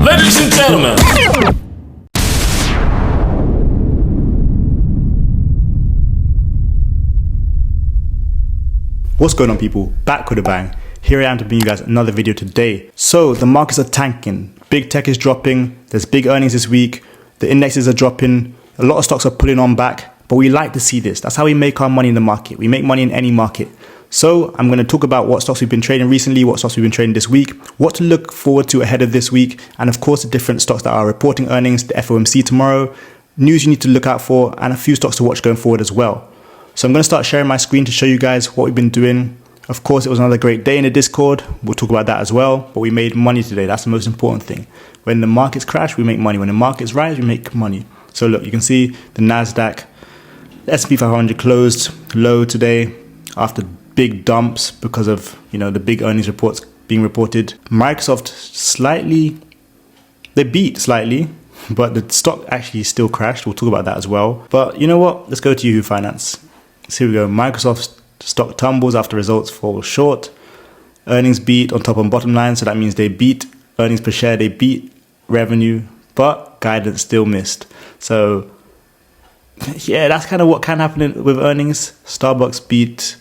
Ladies and gentlemen. What's going on, people? Back with a bang. Here I am to bring you guys another video today. So the markets are tanking. Big tech is dropping. There's big earnings this week. The indexes are dropping. A lot of stocks are pulling on back. But we like to see this. That's how we make our money in the market. We make money in any market. So I'm going to talk about what stocks we've been trading recently, what stocks we've been trading this week, what to look forward to ahead of this week, and of course the different stocks that are reporting earnings, the FOMC tomorrow, news you need to look out for, and a few stocks to watch going forward as well. So I'm going to start sharing my screen to show you guys what we've been doing. Of course, it was another great day in the Discord. We'll talk about that as well. But we made money today. That's the most important thing. When the markets crash, we make money. When the markets rise, we make money. So look, you can see the NASDAQ, the S&P 500 closed low today after big dumps because of, the big earnings reports being reported. Microsoft they beat slightly, but the stock actually still crashed. We'll talk about that as well. But you know what? Let's go to Yahoo Finance. So here we go. Microsoft's stock tumbles after results fall short. Earnings beat on top and bottom line. So that means they beat earnings per share. They beat revenue, but guidance still missed. So yeah, that's kind of what can happen with earnings. Starbucks beat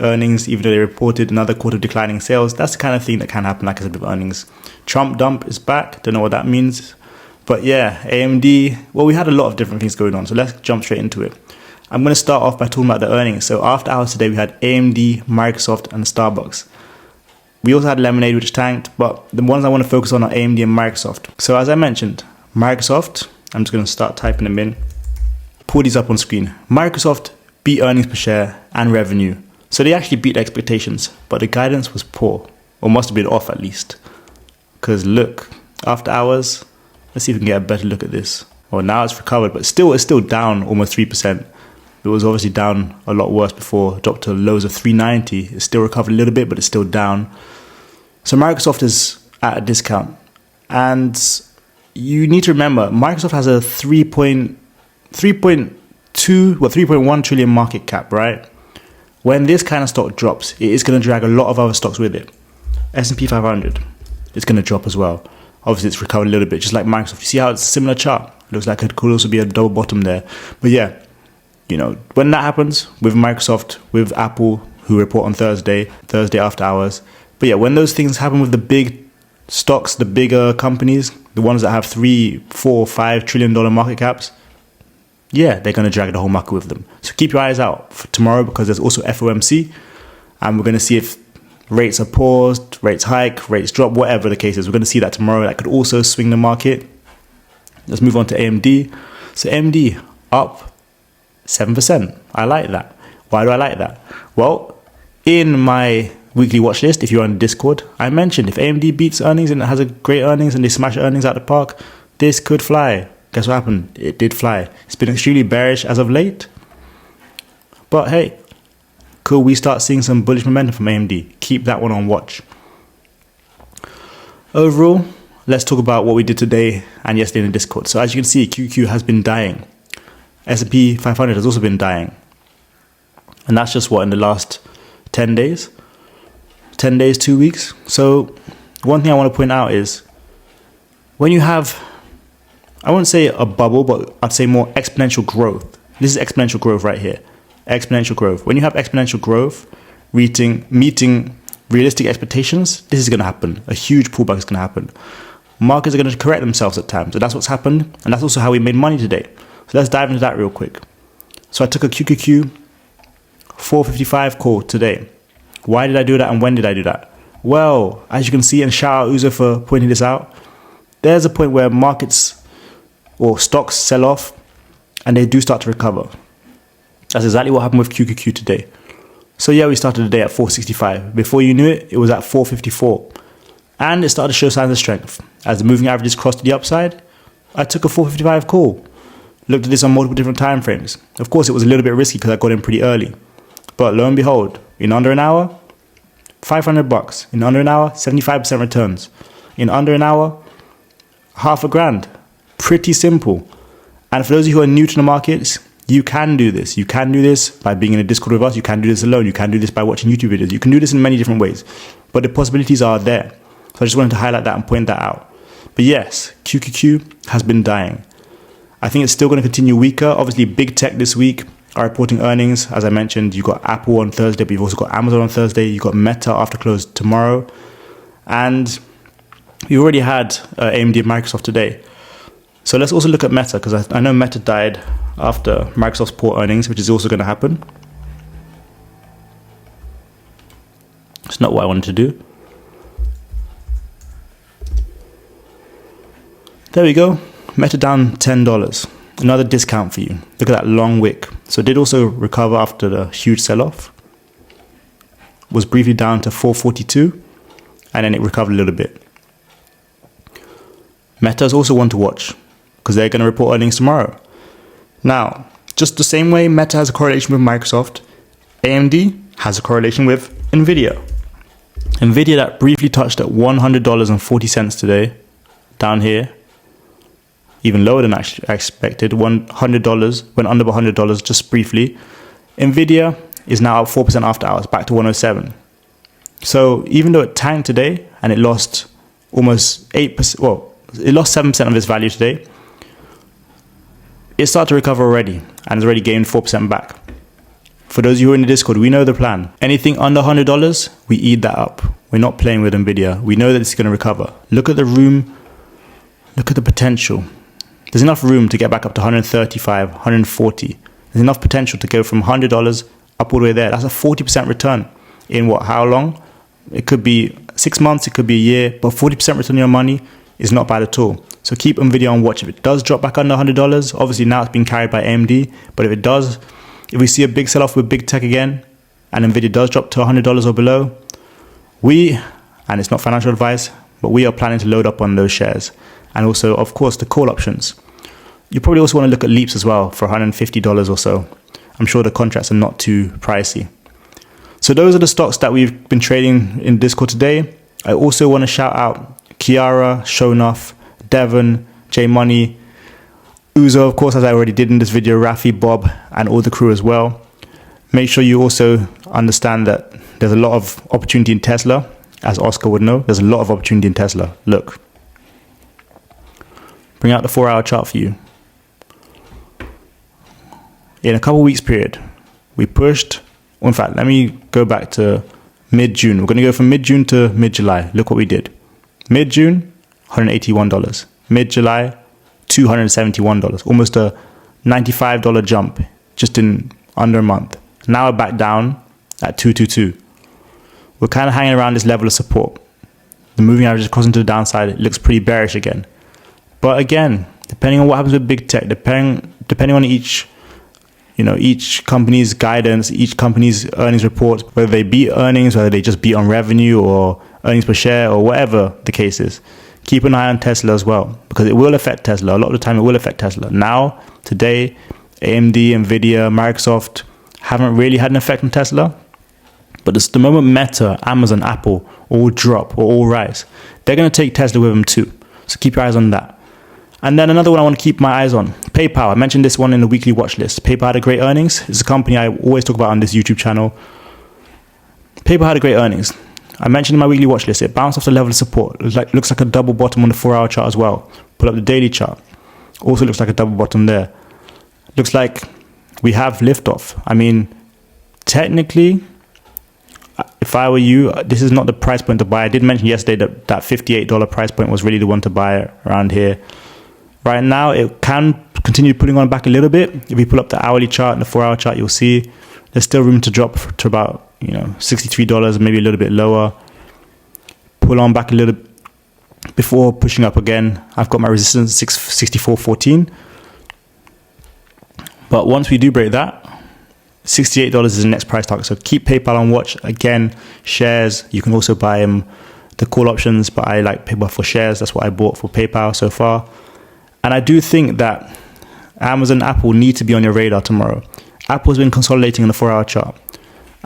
earnings, even though they reported another quarter of declining sales. That's the kind of thing that can happen, like I said, with earnings. Trump dump is back. Don't know what that means. But yeah, AMD, well, we had a lot of different things going on. So let's jump straight into it. I'm going to start off by talking about the earnings. So after hours today, we had AMD, Microsoft, and Starbucks. We also had Lemonade, which tanked, but the ones I want to focus on are AMD and Microsoft. So as I mentioned, Microsoft, I'm just going to start typing them in. Pull these up on screen. Microsoft beat earnings per share and revenue. So they actually beat expectations, but the guidance was poor, or must have been off at least. Because look, after hours, let's see if we can get a better look at this. Well, now it's recovered, but it's still down almost 3%. It was obviously down a lot worse before, dropped to lows of 390. It's still recovered a little bit, but it's still down. So Microsoft is at a discount. And you need to remember, Microsoft has a 3.1 trillion market cap, right? When this kind of stock drops, it is going to drag a lot of other stocks with it. S&P 500 is going to drop as well. Obviously, it's recovered a little bit, just like Microsoft. You see how it's a similar chart? It looks like it could also be a double bottom there. But yeah, when that happens with Microsoft, with Apple, who report on Thursday after hours. But yeah, when those things happen with the big stocks, the bigger companies, the ones that have $3, $4, $5 trillion market caps, yeah, they're going to drag the whole market with them. So keep your eyes out for tomorrow, because there's also FOMC, and we're going to see if rates are paused, rates hike, rates drop, whatever the case is. We're going to see that tomorrow. That could also swing the market. Let's move on to AMD. So AMD up 7%. I like that. Why do I like that? Well, in my weekly watch list, if you're on Discord, I mentioned if AMD beats earnings and it has a great earnings and they smash earnings out the park, this could fly. Guess what happened? It did fly. It's been extremely bearish as of late. But hey, could we start seeing some bullish momentum from AMD? Keep that one on watch. Overall, let's talk about what we did today and yesterday in the Discord. So as you can see, QQ has been dying. S&P 500 has also been dying. And that's just in the last 10 days? 10 days, 2 weeks? So one thing I want to point out is when you have, I wouldn't say a bubble, but I'd say more exponential growth. This is exponential growth right here. Exponential growth. When you have exponential growth, meeting realistic expectations, this is going to happen. A huge pullback is going to happen. Markets are going to correct themselves at times. So that's what's happened. And that's also how we made money today. So let's dive into that real quick. So I took a QQQ 455 call today. Why did I do that and when did I do that? Well, as you can see, and shout out Uzo for pointing this out, there's a point where markets or stocks sell off and they do start to recover. That's exactly what happened with QQQ today. So yeah, we started the day at 465. Before you knew it, it was at 454. And it started to show signs of strength. As the moving averages crossed to the upside, I took a 455 call. Looked at this on multiple different time frames. Of course, it was a little bit risky because I got in pretty early. But lo and behold, in under an hour, $500. In under an hour, 75% returns. In under an hour, $500,000. Pretty simple. And for those of you who are new to the markets, you can do this. You can do this by being in a Discord with us. You can do this alone. You can do this by watching YouTube videos. You can do this in many different ways. But the possibilities are there. So I just wanted to highlight that and point that out. But yes, QQQ has been dying. I think it's still going to continue weaker. Obviously, big tech this week are reporting earnings. As I mentioned, you've got Apple on Thursday, but you've also got Amazon on Thursday. You've got Meta after close tomorrow. And you already had AMD and Microsoft today. So let's also look at Meta, because I know Meta died after Microsoft's poor earnings, which is also going to happen. It's not what I wanted to do. There we go. Meta down $10. Another discount for you. Look at that long wick. So it did also recover after the huge sell-off. Was briefly down to 442, and then it recovered a little bit. Meta is also one to watch, because they're going to report earnings tomorrow. Now, just the same way Meta has a correlation with Microsoft, AMD has a correlation with Nvidia. Nvidia that briefly touched at $100.40 today, down here, even lower than I expected. $100, went under $100 just briefly. Nvidia is now up 4% after hours, back to 107. So even though it tanked today and it lost almost 8%, well, it lost 7% of its value today, it started to recover already and has already gained 4% back. For those of you who are in the Discord, we know the plan. Anything under $100, we eat that up. We're not playing with Nvidia. We know that it's going to recover. Look at the room. Look at the potential. There's enough room to get back up to 135, 140. There's enough potential to go from $100 up all the way there. That's a 40% return in what, how long? It could be 6 months, it could be a year, but 40% return on your money is not bad at all. So keep Nvidia on watch. If it does drop back under $100, obviously now it's being carried by AMD, but if it does, if we see a big sell-off with big tech again, and Nvidia does drop to $100 or below, and it's not financial advice, but we are planning to load up on those shares. And also, of course, the call options. You probably also want to look at Leaps as well for $150 or so. I'm sure the contracts are not too pricey. So those are the stocks that we've been trading in Discord today. I also want to shout out Kiara, Shonuff, Devon, J Money, Uzo, of course, as I already did in this video, Rafi, Bob, and all the crew as well. Make sure you also understand that there's a lot of opportunity in Tesla. As Oscar would know, there's a lot of opportunity in Tesla. Look. Bring out the 4-hour chart for you. In a couple weeks period, we pushed. In fact, let me go back to mid-June. We're going to go from mid-June to mid-July. Look what we did. Mid-June, $181. Mid-July, $271. Almost a $95 jump just in under a month. Now we're back down at 222. We're kind of hanging around this level of support. The moving average is crossing to the downside. It looks pretty bearish again. But again, depending on what happens with big tech, depending on each company's guidance, each company's earnings reports, whether they beat earnings, whether they just beat on revenue or earnings per share or whatever the case is, keep an eye on Tesla as well, because it will affect Tesla. A lot of the time it will affect Tesla. Now, today, AMD, Nvidia, Microsoft haven't really had an effect on Tesla. But the moment Meta, Amazon, Apple all drop or all rise, they're going to take Tesla with them too. So keep your eyes on that. And then another one I want to keep my eyes on, PayPal. I mentioned this one in the weekly watch list. PayPal had a great earnings. It's a company I always talk about on this YouTube channel. PayPal had a great earnings. I mentioned in my weekly watch list, it bounced off the level of support. It looks like a double bottom on the 4-hour chart as well. Pull up the daily chart. Also looks like a double bottom there. Looks like we have liftoff. I mean, technically, if I were you, this is not the price point to buy. I did mention yesterday that $58 price point was really the one to buy around here. Right now, it can continue pulling on back a little bit. If you pull up the hourly chart and the 4-hour chart, you'll see there's still room to drop to about $63, maybe a little bit lower. Pull on back a little before pushing up again. I've got my resistance 64.14. But once we do break that, $68 is the next price target. So keep PayPal on watch. Again, shares, you can also buy the call options, but I like PayPal for shares. That's what I bought for PayPal so far. And I do think that Amazon, Apple need to be on your radar tomorrow. Apple's been consolidating in the 4-hour chart.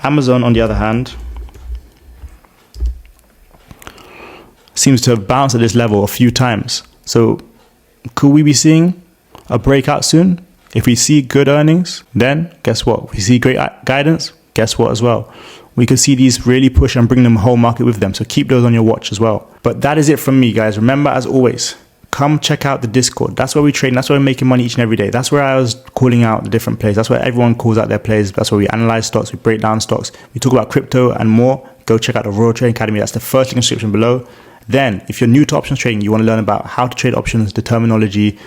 Amazon, on the other hand, seems to have bounced at this level a few times. So could we be seeing a breakout soon? If we see good earnings, then guess what? If we see great guidance, guess what as well? we could see these really push and bring them whole market with them. So keep those on your watch as well. But that is it from me, guys. Remember, as always, come check out the Discord. That's where we trade. That's where we're making money each and every day. That's where I was calling out the different plays. That's where everyone calls out their plays. That's where we analyze stocks, we break down stocks, we talk about crypto and more. Go check out the Royal Trading Academy. That's the first link in the description below. Then, if you're new to options trading, you want to learn about how to trade options, the terminology,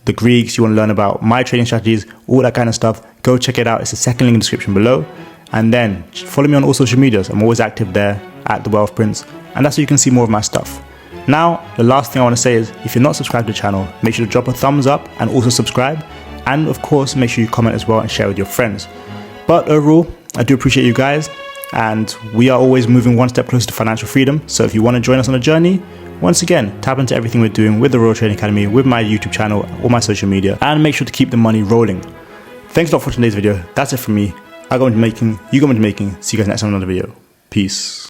the Greeks, you want to learn about my trading strategies, all that kind of stuff, go check it out. It's the second link in the description below. And then follow me on all social medias. I'm always active there at The Wealth Prince. And that's so you can see more of my stuff. Now, the last thing I want to say is, if you're not subscribed to the channel, make sure to drop a thumbs up and also subscribe. And of course, make sure you comment as well and share with your friends. But overall, I do appreciate you guys. And we are always moving one step closer to financial freedom. So if you want to join us on a journey, once again, tap into everything we're doing with the Royal Trading Academy, with my YouTube channel, all my social media, and make sure to keep the money rolling. Thanks a lot for watching today's video. That's it from me. I go into making, you go into making. See you guys next time in another video. Peace.